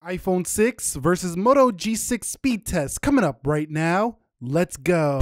iPhone 6 versus Moto G6 Speed Test coming up right now. Let's go.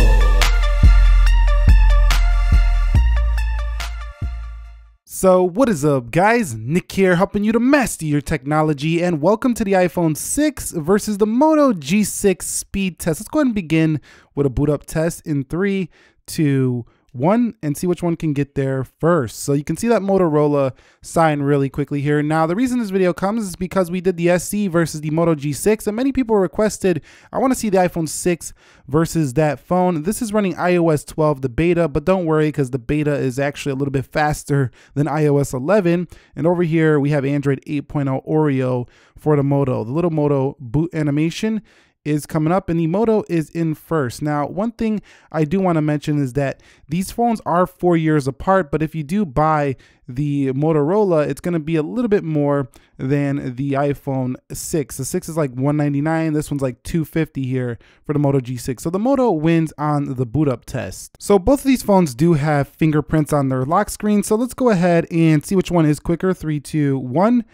So what is up, guys? Nick here, helping you to master your technology, and welcome to the iPhone 6 versus the Moto G6 Speed Test. Let's go ahead and begin with a boot up test in 3, 2, 1 and see which one can get there first. So you can see that Motorola sign really quickly here. Now the reason this video comes is because we did the SE versus the Moto G6, and many people requested, I want to see the iPhone 6 versus that phone. This is running iOS 12, the beta, but don't worry because the beta is actually a little bit faster than iOS 11. And over here we have Android 8.0 Oreo for the Moto. The little Moto boot animation is coming up, and the Moto is in first. Now, one thing I do want to mention is that these phones are 4 years apart, but if you do buy the Motorola, it's going to be a little bit more than the iPhone 6. The 6 is like $199. This one's like $250 here for the Moto G6. So the Moto wins on the boot up test. So both of these phones do have fingerprints on their lock screen. So let's go ahead and see which one is quicker. 3, 2, 1.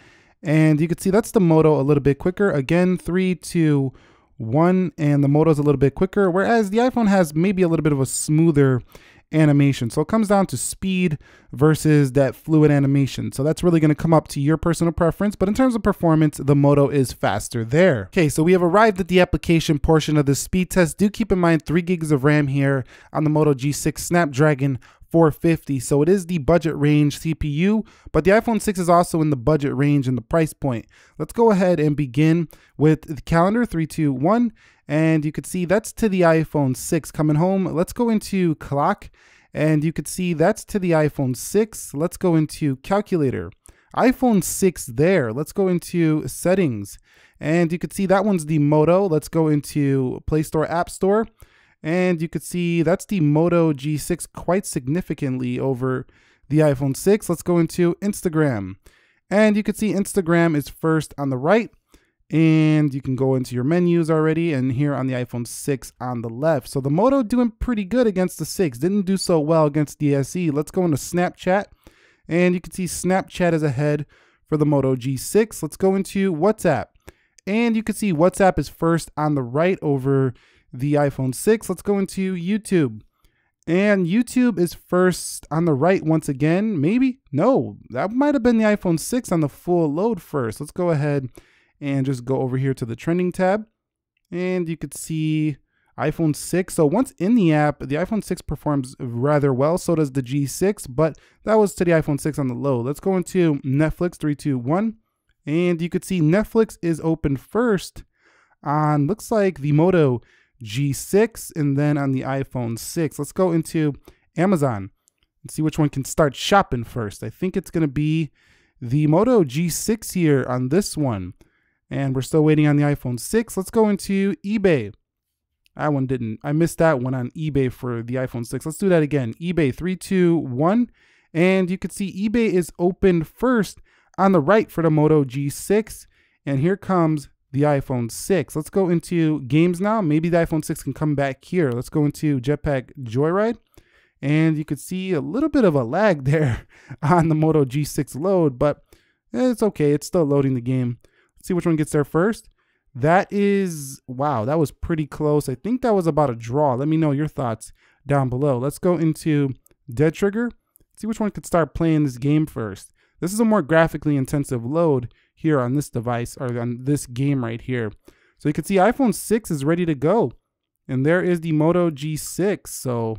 And you can see that's the Moto a little bit quicker. Again, 3, 2, 1, and the Moto is a little bit quicker, whereas the iPhone has maybe a little bit of a smoother animation. So it comes down to speed versus that fluid animation. So that's really going to come up to your personal preference, but in terms of performance, the Moto is faster there. Okay, so we have arrived at the application portion of the speed test. Do keep in mind 3 gigs of RAM here on the Moto G6 Snapdragon 450. So it is the budget range CPU, but the iPhone 6 is also in the budget range and the price point. Let's go ahead and begin with the calendar. 3, 2, 1. And you could see that's to the iPhone 6 coming home. Let's go into clock, and you could see that's to the iPhone 6. Let's go into calculator. iPhone 6 there. Let's go into settings, and you could see that one's the Moto. Let's go into Play Store, App Store. And you could see that's the Moto G6 quite significantly over the iPhone 6. Let's go into Instagram. And you could see Instagram is first on the right. And you can go into your menus already. And here on the iPhone 6 on the left. So the Moto doing pretty good against the 6. Didn't do so well against the SE. Let's go into Snapchat. And you can see Snapchat is ahead for the Moto G6. Let's go into WhatsApp. And you can see WhatsApp is first on the right over the iPhone 6. Let's go into YouTube, and YouTube is first on the right once again. Maybe, no, that might have been the iPhone 6 on the full load first. Let's go ahead and just go over here to the trending tab, and you could see iPhone 6. So once in the app, the iPhone 6 performs rather well. So does the G6, but that was to the iPhone 6 on the low. Let's go into Netflix. 3, 2, 1, and you could see Netflix is open first on, looks like, the Moto G6, and then on the iPhone 6. Let's go into Amazon and see which one can start shopping first. I think it's going to be the Moto G6 here on this one, and we're still waiting on the iPhone 6. Let's go into eBay. That one didn't. I missed that one on eBay for the iPhone 6. Let's do that again. eBay. 3, 2, 1, and you can see eBay is open first on the right for the Moto G6, and here comes the iPhone 6. Let's go into games now. Maybe the iPhone 6 can come back here. Let's go into Jetpack Joyride, and you could see a little bit of a lag there on the Moto G6 load, but it's okay. It's still loading the game. Let's see which one gets there first. That is, wow, that was pretty close. I think that was about a draw. Let me know your thoughts down below. Let's go into Dead Trigger. See which one could start playing this game first. This is a more graphically intensive load here on this device, or on this game right here. So you can see iPhone 6 is ready to go, and there is the Moto G6. So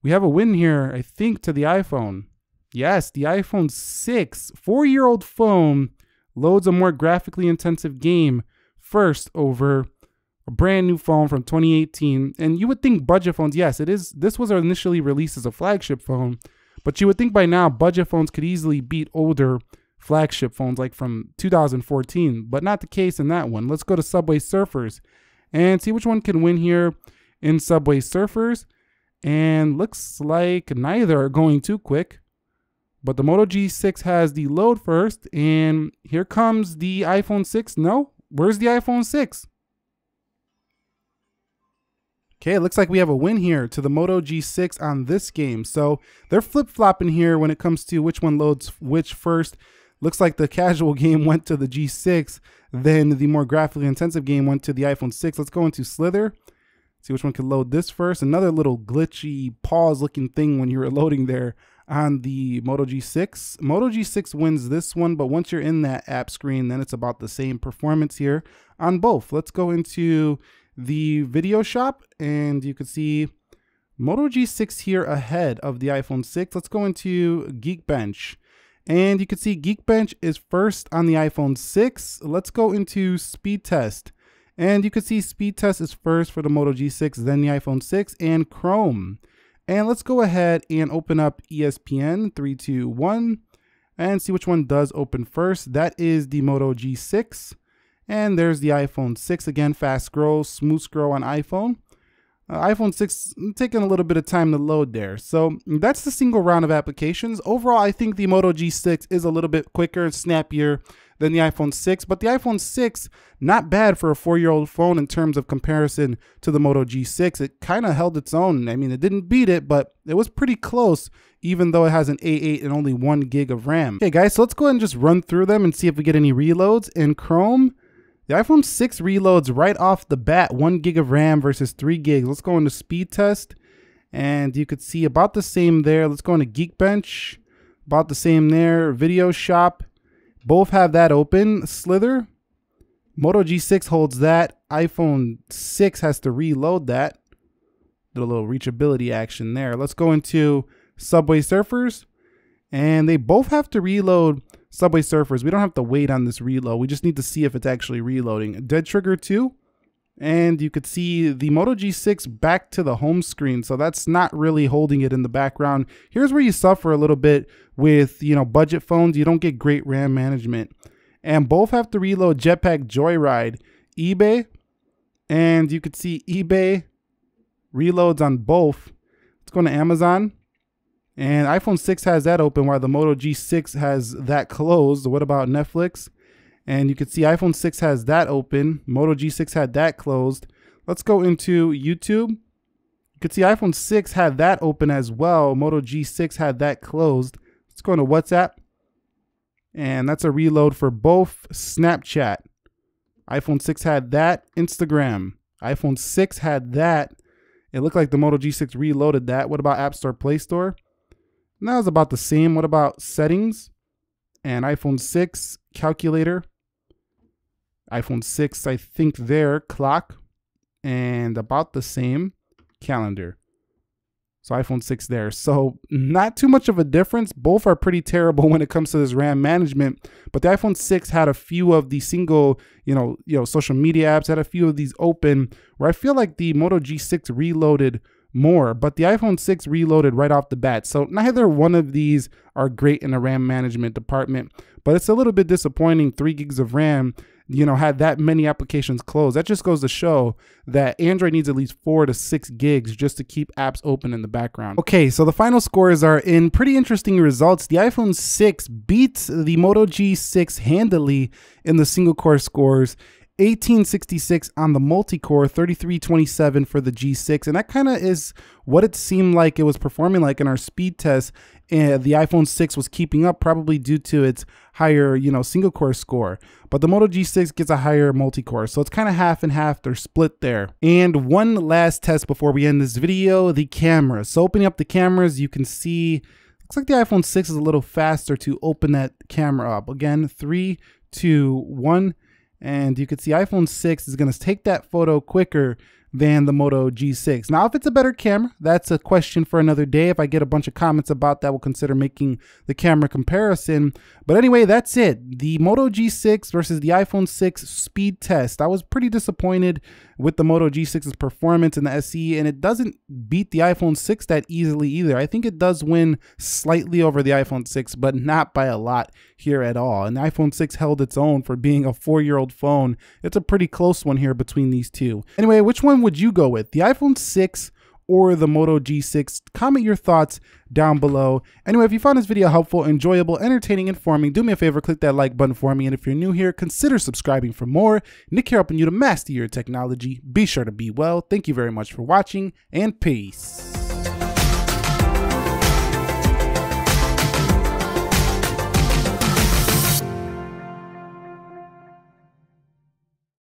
we have a win here, I think, to the iPhone. Yes, the iPhone 6, 4-year-old phone, loads a more graphically intensive game first over a brand new phone from 2018. And you would think budget phones, yes, it is. This was initially released as a flagship phone, but you would think by now budget phones could easily beat older flagship phones like from 2014, but not the case in that one. Let's go to Subway Surfers and see which one can win here in Subway Surfers. And looks like neither are going too quick, but the Moto G6 has the load first, and here comes the iPhone 6. No, where's the iPhone 6? Okay, it looks like we have a win here to the Moto G6 on this game. So they're flip-flopping here when it comes to which one loads which first. Looks like the casual game went to the G6, then the more graphically intensive game went to the iPhone 6. Let's go into Slither. See which one can load this first. Another little glitchy pause looking thing when you were loading there on the Moto G6. Moto G6 wins this one, but once you're in that app screen, then it's about the same performance here on both. Let's go into the video shop and you can see Moto G6 here ahead of the iPhone 6. Let's go into Geekbench. And you can see Geekbench is first on the iPhone 6. Let's go into Speed Test. And you can see Speed Test is first for the Moto G6, then the iPhone 6 and Chrome. And let's go ahead and open up ESPN 3, 2, 1 and see which one does open first. That is the Moto G6. And there's the iPhone 6 again, fast scroll, smooth scroll on iPhone. iPhone 6 taking a little bit of time to load there. So that's the single round of applications. Overall, I think the Moto G6 is a little bit quicker and snappier than the iPhone 6, but the iPhone 6, not bad for a 4-year-old phone in terms of comparison to the Moto G6. It kind of held its own. I mean, it didn't beat it, but it was pretty close, even though it has an A8 and only 1 gig of RAM. Okay guys, so let's go ahead and just run through them and see if we get any reloads. In Chrome, the iPhone 6 reloads right off the bat, 1 gig of RAM versus 3 gigs. Let's go into Speed Test, and you could see about the same there. Let's go into Geekbench, about the same there. Video Shop, both have that open. Slither, Moto G6 holds that. iPhone 6 has to reload that. Did a little reachability action there. Let's go into Subway Surfers, and they both have to reload Subway Surfers. We don't have to wait on this reload. We just need to see if it's actually reloading. Dead Trigger 2, and you could see the Moto G6 back to the home screen, so that's not really holding it in the background. Here's where you suffer a little bit with, budget phones. You don't get great RAM management. And both have to reload Jetpack Joyride. eBay, and you could see eBay reloads on both. Let's go to Amazon. And iPhone 6 has that open while the Moto G6 has that closed. What about Netflix? And you can see iPhone 6 has that open. Moto G6 had that closed. Let's go into YouTube. You can see iPhone 6 had that open as well. Moto G6 had that closed. Let's go into WhatsApp. And that's a reload for both. Snapchat, iPhone 6 had that. Instagram, iPhone 6 had that. It looked like the Moto G6 reloaded that. What about App Store, Play Store? And that was about the same. What about Settings? And iPhone 6, Calculator. iPhone 6, I think there, Clock. And about the same, Calendar. So iPhone 6 there. So not too much of a difference. Both are pretty terrible when it comes to this RAM management. But the iPhone 6 had a few of the single, social media apps, had a few of these open, where I feel like the Moto G6 reloaded more, but the iPhone 6 reloaded right off the bat. So neither one of these are great in the RAM management department, but it's a little bit disappointing. 3 gigs of RAM, had that many applications closed. That just goes to show that Android needs at least 4 to 6 gigs just to keep apps open in the background. Okay, so the final scores are in. Pretty interesting results. The iPhone 6 beats the Moto G6 handily in the single core scores. 1866 on the multi-core, 3327 for the G6, and that kind of is what it seemed like it was performing like in our speed test. And the iPhone 6 was keeping up, probably due to its higher, single core score. But the Moto G6 gets a higher multi-core, so it's kind of half and half. They're split there. And one last test before we end this video: the camera. So opening up the cameras, you can see looks like the iPhone 6 is a little faster to open that camera up. Again, 3, 2, 1. And you can see iPhone 6 is going to take that photo quicker than the Moto G6. Now, if it's a better camera, that's a question for another day. If I get a bunch of comments about that, we'll consider making the camera comparison. But anyway, that's it. The Moto G6 versus the iPhone 6 speed test. I was pretty disappointed with the Moto G6's performance in the SE, and it doesn't beat the iPhone 6 that easily either. I think it does win slightly over the iPhone 6, but not by a lot here at all. And the iPhone 6 held its own for being a 4-year-old phone. It's a pretty close one here between these two. Anyway, which one would you go with? The iPhone 6 or the Moto G6? Comment your thoughts down below. Anyway, if you found this video helpful, enjoyable, entertaining, informing, do me a favor, click that like button for me. And if you're new here, consider subscribing for more. Nick here, helping you to master your technology. Be sure to be well. Thank you very much for watching, and peace.